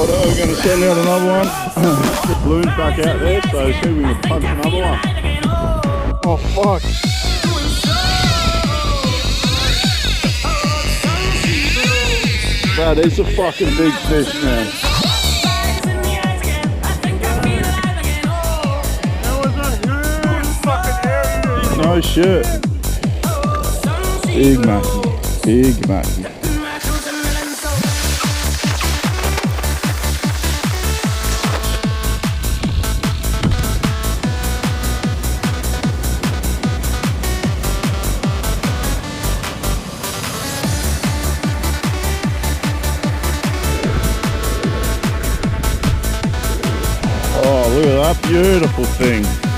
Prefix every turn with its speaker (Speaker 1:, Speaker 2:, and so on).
Speaker 1: Righto, we're going to send out another one. The balloon's back out there, so see if we can punch another one. Oh fuck. That is a fucking big fish, man. No shit. Big Mackie. Big Mackie. Oh, look at that beautiful thing.